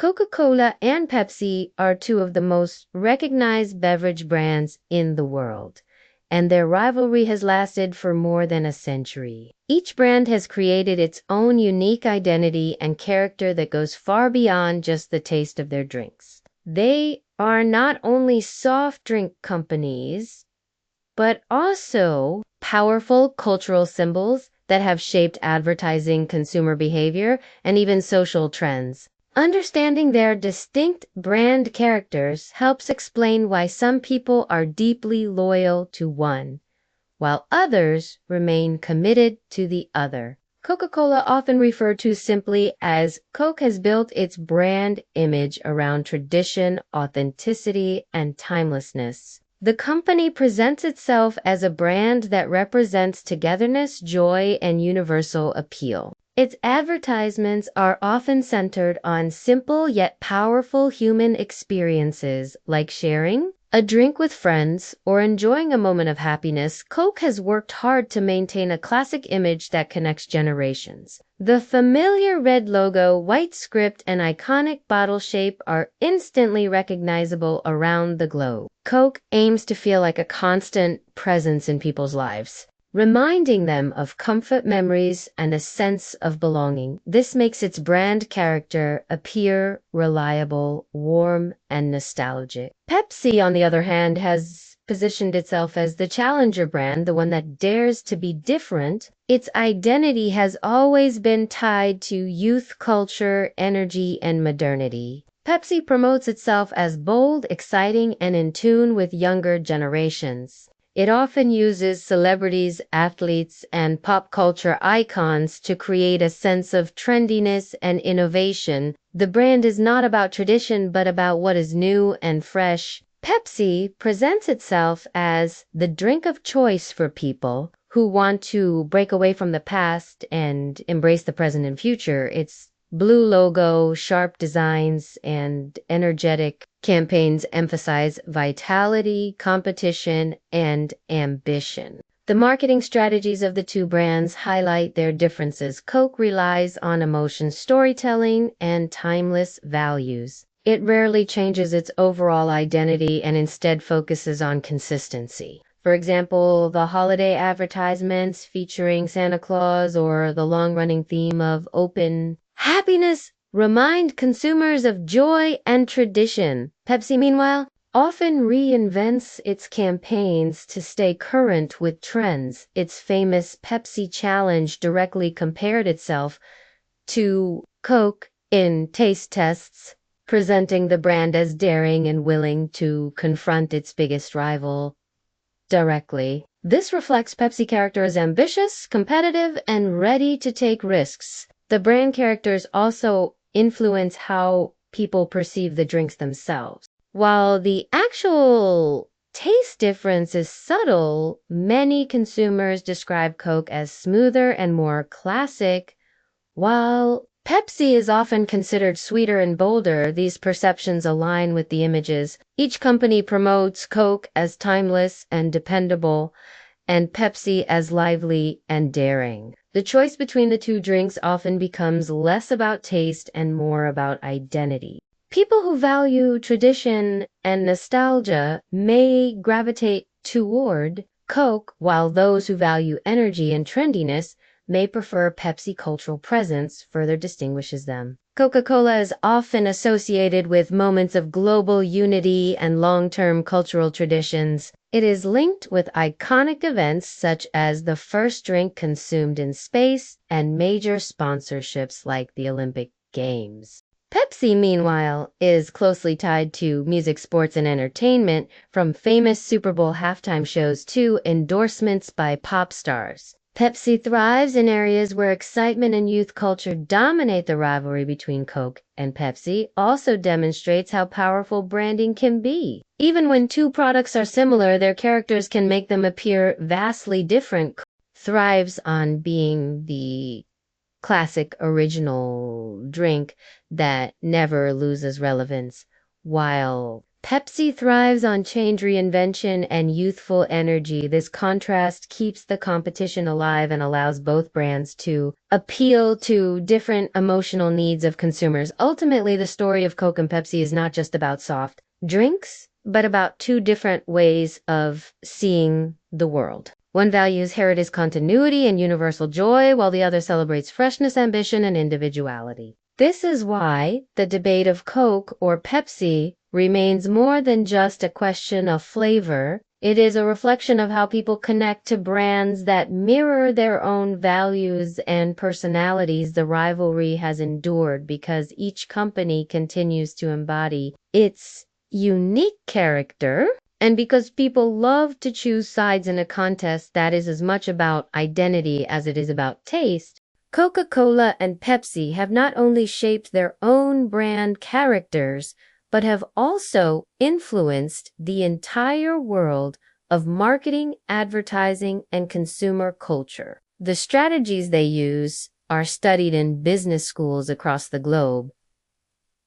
Coca-Cola and Pepsi are two of the most recognized beverage brands in the world, and their rivalry has lasted for more than a century. Each brand has created its own unique identity and character that goes far beyond just the taste of their drinks. They are not only soft drink companies, but also powerful cultural symbols that have shaped advertising, consumer behavior, and even social trends. Understanding their distinct brand characters helps explain why some people are deeply loyal to one, while others remain committed to the other. Coca-Cola, often referred to simply as Coke, has built its brand image around tradition, authenticity, and timelessness. The company presents itself as a brand that represents togetherness, joy, and universal appeal. Its advertisements are often centered on simple yet powerful human experiences like sharing a drink with friends or enjoying a moment of happiness. Coke has worked hard to maintain a classic image that connects generations. The familiar red logo, white script, and iconic bottle shape are instantly recognizable around the globe. Coke aims to feel like a constant presence in people's lives, reminding them of comfort memories and a sense of belonging. This makes its brand character appear reliable, warm, and nostalgic. Pepsi, on the other hand, has positioned itself as the challenger brand, the one that dares to be different. Its identity has always been tied to youth culture, energy, and modernity. Pepsi promotes itself as bold, exciting, and in tune with younger generations. It often uses celebrities, athletes, and pop culture icons to create a sense of trendiness and innovation. The brand is not about tradition, but about what is new and fresh. Pepsi presents itself as the drink of choice for people who want to break away from the past and embrace the present and future. Its blue logo, sharp designs, and energetic campaigns emphasize vitality, competition, and ambition. The marketing strategies of the two brands highlight their differences. Coke relies on emotion storytelling and timeless values. It rarely changes its overall identity and instead focuses on consistency. For example, the holiday advertisements featuring Santa Claus or the long-running theme of open happiness remind consumers of joy and tradition. Pepsi, meanwhile, often reinvents its campaigns to stay current with trends. Its famous Pepsi Challenge directly compared itself to Coke in taste tests, presenting the brand as daring and willing to confront its biggest rival directly. This reflects Pepsi character as ambitious, competitive, and ready to take risks. The brand characters also influence how people perceive the drinks themselves. While the actual taste difference is subtle, many consumers describe Coke as smoother and more classic, while Pepsi is often considered sweeter and bolder. These perceptions align with the images. Each company promotes Coke as timeless and dependable, and Pepsi as lively and daring. The choice between the two drinks often becomes less about taste and more about identity. People who value tradition and nostalgia may gravitate toward Coke, while those who value energy and trendiness may prefer Pepsi. Cultural presence further distinguishes them. Coca-Cola is often associated with moments of global unity and long-term cultural traditions. It is linked with iconic events such as the first drink consumed in space and major sponsorships like the Olympic Games. Pepsi, meanwhile, is closely tied to music, sports, and entertainment, from famous Super Bowl halftime shows to endorsements by pop stars. Pepsi thrives in areas where excitement and youth culture dominate. The rivalry between Coke and Pepsi also demonstrates how powerful branding can be. Even when two products are similar, their characters can make them appear vastly different. Coke thrives on being the classic original drink that never loses relevance, while Pepsi thrives on change, reinvention, and youthful energy. This contrast keeps the competition alive and allows both brands to appeal to different emotional needs of consumers. Ultimately, the story of Coke and Pepsi is not just about soft drinks, but about two different ways of seeing the world. One values heritage continuity and universal joy, while the other celebrates freshness, ambition, and individuality. This is why the debate of Coke or Pepsi remains more than just a question of flavor. It is a reflection of how people connect to brands that mirror their own values and personalities. The rivalry has endured because each company continues to embody its unique character, and because people love to choose sides in a contest that is as much about identity as it is about taste. Coca-Cola and Pepsi have not only shaped their own brand characters, but have also influenced the entire world of marketing, advertising, and consumer culture. The strategies they use are studied in business schools across the globe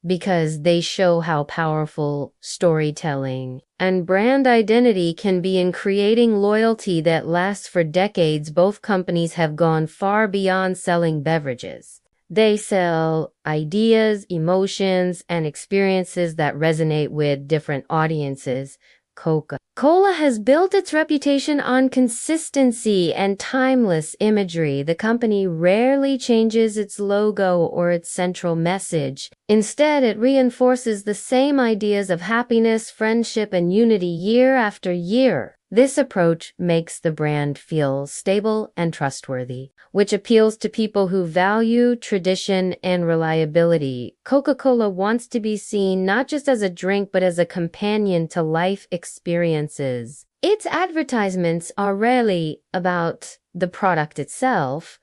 because they show how powerful storytelling and brand identity can be in creating loyalty that lasts for decades. Both companies have gone far beyond selling beverages. They sell ideas, emotions, and experiences that resonate with different audiences. Coca-Cola has built its reputation on consistency and timeless imagery. The company rarely changes its logo or its central message. Instead, it reinforces the same ideas of happiness, friendship, and unity year after year. This approach makes the brand feel stable and trustworthy, which appeals to people who value tradition and reliability. Coca-Cola wants to be seen not just as a drink, but as a companion to life experiences. Its advertisements are rarely about the product itself,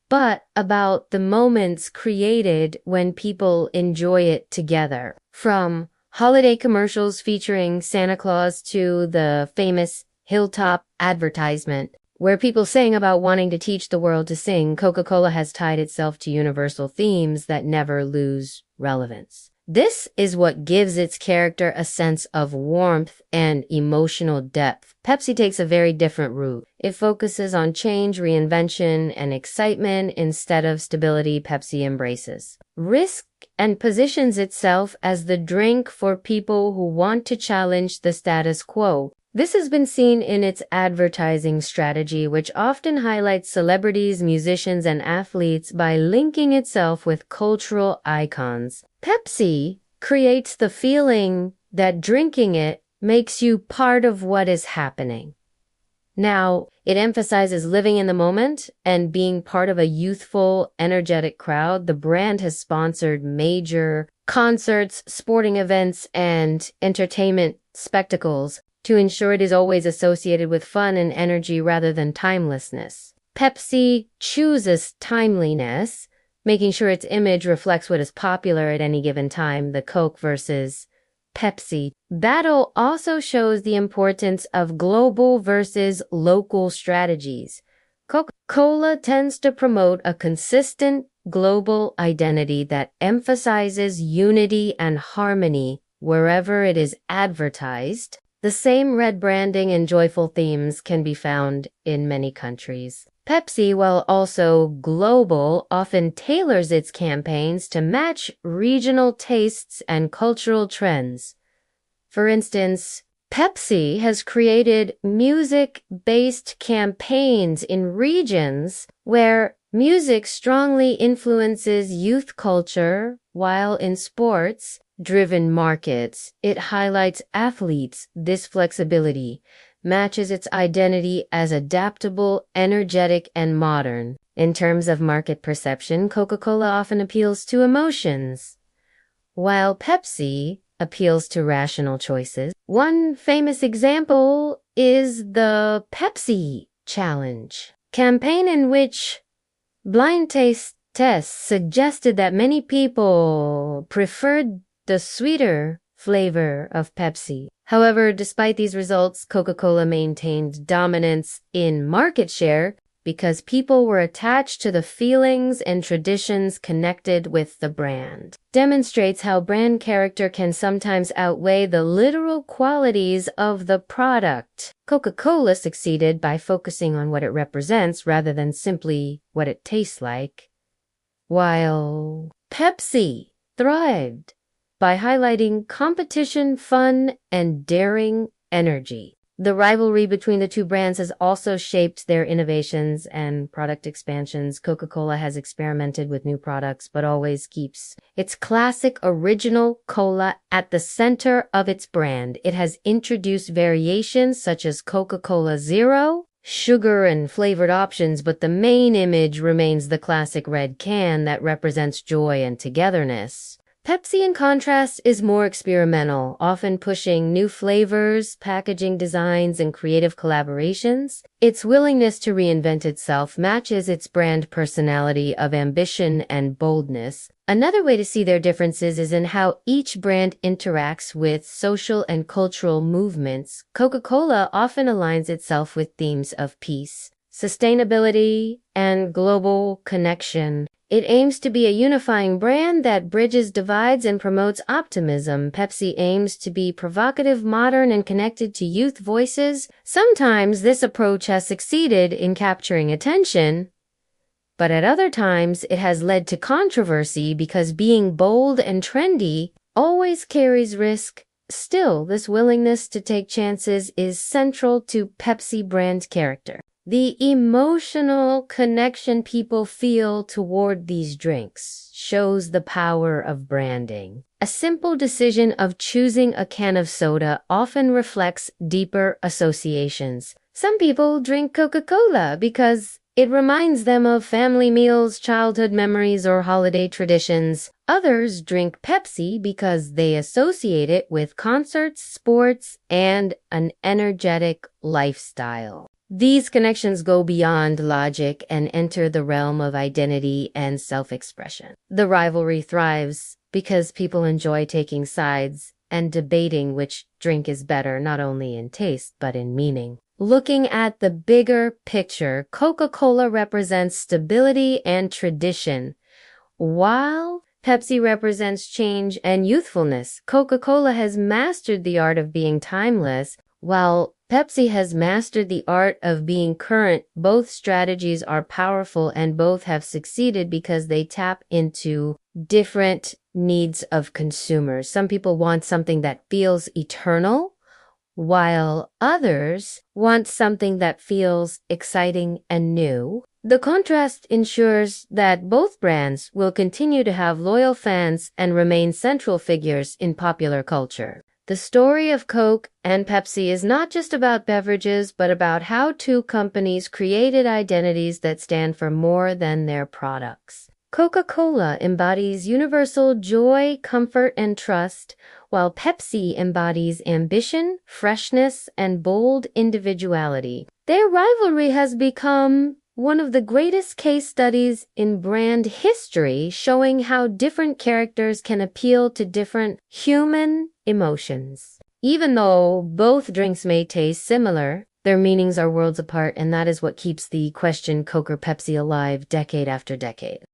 but about the moments created when people enjoy it together. From holiday commercials featuring Santa Claus to the famous Hilltop advertisement, where people sing about wanting to teach the world to sing, Coca-Cola has tied itself to universal themes that never lose relevance. This is what gives its character a sense of warmth and emotional depth. Pepsi takes a very different route. It focuses on change, reinvention, and excitement instead of stability. Pepsi embraces risk and positions itself as the drink for people who want to challenge the status quo. This has been seen in its advertising strategy, which often highlights celebrities, musicians, and athletes by linking itself with cultural icons. Pepsi creates the feeling that drinking it makes you part of what is happening. Now, it emphasizes living in the moment and being part of a youthful, energetic crowd. The brand has sponsored major concerts, sporting events, and entertainment spectacles to ensure it is always associated with fun and energy rather than timelessness. Pepsi chooses timeliness, making sure its image reflects what is popular at any given time. The Coke versus Pepsi battle also shows the importance of global versus local strategies. Coca-Cola tends to promote a consistent global identity that emphasizes unity and harmony wherever it is advertised. The same red branding and joyful themes can be found in many countries. Pepsi, while also global, often tailors its campaigns to match regional tastes and cultural trends. For instance, Pepsi has created music-based campaigns in regions where music strongly influences youth culture, while in sports-driven markets, it highlights athletes. This flexibility matches its identity as adaptable, energetic, and modern. In terms of market perception, Coca-Cola often appeals to emotions, while Pepsi appeals to rational choices. One famous example is the Pepsi Challenge campaign, in which blind taste tests suggested that many people preferred the sweeter flavor of Pepsi. However, despite these results, Coca-Cola maintained dominance in market share because people were attached to the feelings and traditions connected with the brand. Demonstrates how brand character can sometimes outweigh the literal qualities of the product. Coca-Cola succeeded by focusing on what it represents rather than simply what it tastes like, while Pepsi thrived by highlighting competition, fun, and daring energy. The rivalry between the two brands has also shaped their innovations and product expansions. Coca-Cola has experimented with new products, but always keeps its classic original cola at the center of its brand. It has introduced variations such as Coca-Cola Zero, sugar and flavored options, but the main image remains the classic red can that represents joy and togetherness. Pepsi, in contrast, is more experimental, often pushing new flavors, packaging designs, and creative collaborations. Its willingness to reinvent itself matches its brand personality of ambition and boldness. Another way to see their differences is in how each brand interacts with social and cultural movements. Coca-Cola often aligns itself with themes of peace, sustainability, and global connection. It aims to be a unifying brand that bridges divides and promotes optimism. Pepsi aims to be provocative, modern, and connected to youth voices. Sometimes this approach has succeeded in capturing attention, but at other times it has led to controversy because being bold and trendy always carries risk. Still, this willingness to take chances is central to Pepsi brand character. The emotional connection people feel toward these drinks shows the power of branding. A simple decision of choosing a can of soda often reflects deeper associations. Some people drink Coca-Cola because it reminds them of family meals, childhood memories, or holiday traditions. Others drink Pepsi because they associate it with concerts, sports, and an energetic lifestyle. These connections go beyond logic and enter the realm of identity and self-expression. The rivalry thrives because people enjoy taking sides and debating which drink is better, not only in taste, but in meaning. Looking at the bigger picture, Coca-Cola represents stability and tradition, while Pepsi represents change and youthfulness. Coca-Cola has mastered the art of being timeless, while Pepsi has mastered the art of being current. Both strategies are powerful and both have succeeded because they tap into different needs of consumers. Some people want something that feels eternal, while others want something that feels exciting and new. The contrast ensures that both brands will continue to have loyal fans and remain central figures in popular culture. The story of Coke and Pepsi is not just about beverages, but about how two companies created identities that stand for more than their products. Coca-Cola embodies universal joy, comfort, and trust, while Pepsi embodies ambition, freshness, and bold individuality. Their rivalry has become one of the greatest case studies in brand history, showing how different characters can appeal to different human emotions. Even though both drinks may taste similar, their meanings are worlds apart, and that is what keeps the question Coke or Pepsi alive decade after decade.